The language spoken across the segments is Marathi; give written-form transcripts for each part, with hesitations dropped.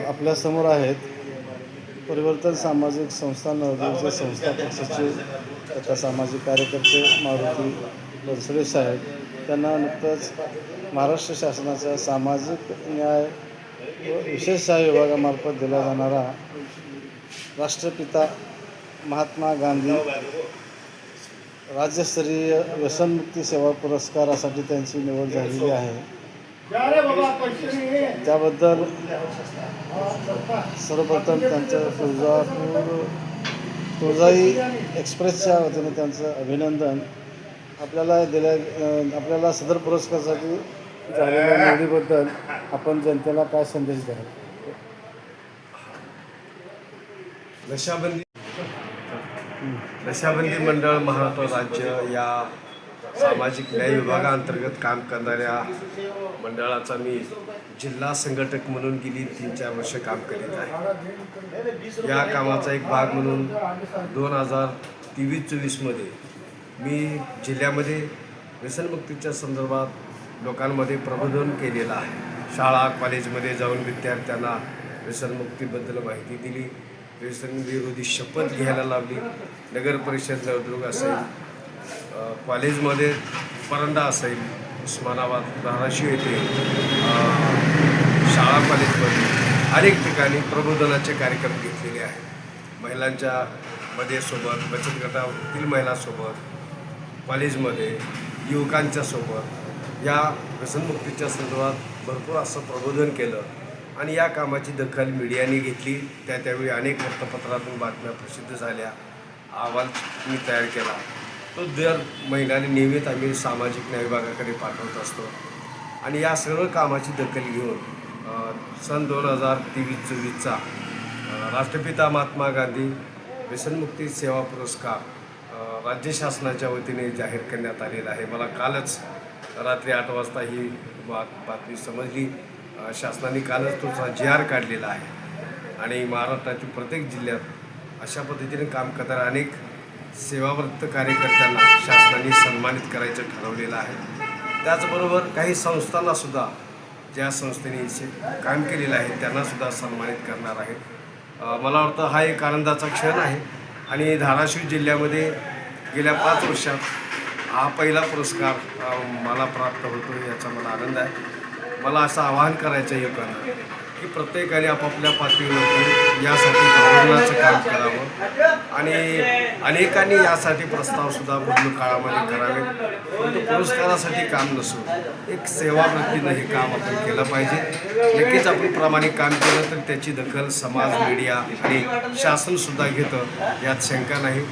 आपल्यासमोर आहेत परिवर्तन सामाजिक संस्था नवदेवचे संस्थापक सचिव तथा सामाजिक कार्यकर्ते मारुती बनसोडे साहेब. त्यांना नुकतंच महाराष्ट्र शासनाच्या सामाजिक न्याय व विशेष सहाय्य विभागामार्फत दिला जाणारा राष्ट्रपिता महात्मा गांधी राज्यस्तरीय व्यसनमुक्ती सेवा पुरस्कारासाठी त्यांची निवड झालेली आहे. त्याबद्दल सर्वप्रथम त्यांचं तुळजाई एक्सप्रेसच्या वतीने त्यांचं अभिनंदन. आपल्याला सदर पुरस्कारासाठी झालेल्या निवडीबद्दल आपण जनतेला काय संदेश द्याल? नशाबंदी मंडळ महाराष्ट्र राज्य या सामाजिक न्याय विभागाअंतर्गत काम करणाऱ्या मंडळाचा मी जिल्हा संघटक म्हणून गेली 3-4 वर्ष काम करीत आहे. या कामाचा एक भाग म्हणून 2023-24मध्ये मी जिल्ह्यामध्ये व्यसनमुक्तीच्या संदर्भात लोकांमध्ये प्रबोधन केलेलं आहे. शाळा कॉलेजमध्ये जाऊन विद्यार्थ्यांना व्यसनमुक्तीबद्दल माहिती दिली, व्यसनविरोधी शपथ घ्यायला लावली. नगर परिषद नळदुर्ग असेल, कॉलेजमध्ये परंडा असेल, उस्मानाबाद धाराशिव येथे शाळा कॉलेजमध्ये अनेक ठिकाणी प्रबोधनाचे कार्यक्रम घेतलेले आहेत. महिलांच्या मध्ये सोबत, बचत गटातील महिलांसोबत, कॉलेजमध्ये युवकांच्या सोबत या व्यसनमुक्तीच्या संदर्भात भरपूर असं प्रबोधन केलं आणि या कामाची दखल मीडियाने घेतली. त्यावेळी अनेक वृत्तपत्रातून बातम्या प्रसिद्ध झाल्या, अहवाल मी तयार केला. तो दर महिन्याने नियमित आम्ही सामाजिक न्याय विभागाकडे पाठवत असतो आणि या सर्व कामाची दखल घेऊन सन 2023-24चा राष्ट्रपिता महात्मा गांधी व्यसनमुक्ती सेवा पुरस्कार राज्य शासनाच्या वतीने जाहीर करण्यात आलेला आहे. मला कालच रात्री 8 वाजता ही बातमी समजली. शासनाने कालच तो GR काढलेला आहे आणि महाराष्ट्रातील प्रत्येक जिल्ह्यात अशा पद्धतीने काम करणाऱ्या अनेक सेवावृत्त कार्यकर्त्यांना शासनाने सन्मानित करायचं ठरवलेलं आहे. त्याचबरोबर काही संस्थांनासुद्धा, ज्या संस्थेने काम केलेलं आहे त्यांनासुद्धा सन्मानित करणार आहे. मला वाटतं हा एक आनंदाचा क्षण आहे आणि धाराशिव जिल्ह्यामध्ये गेल्या 5 वर्षात हा पहिला पुरस्कार मला प्राप्त होतो, याचा मला आनंद आहे. मला असं आवाहन करायचं आहे लोकांना की प्रत्येकाने आपापल्या पातळीवरती यासाठी प्रबोधनाचं काम करावं आणि अनेकांनी यासाठी प्रस्तावसुद्धा पुढील काळामध्ये करावे. परंतु पुरस्कारासाठी काम नसून एक सेवावृत्तीनं हे काम आपण केलं पाहिजे. नक्कीच आपण प्रामाणिक काम केलं तर त्याची दखल समाज, मीडिया आणि शासनसुद्धा घेतं, यात शंका नाही.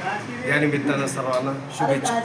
या निमित्तानं सर्वांना शुभेच्छा.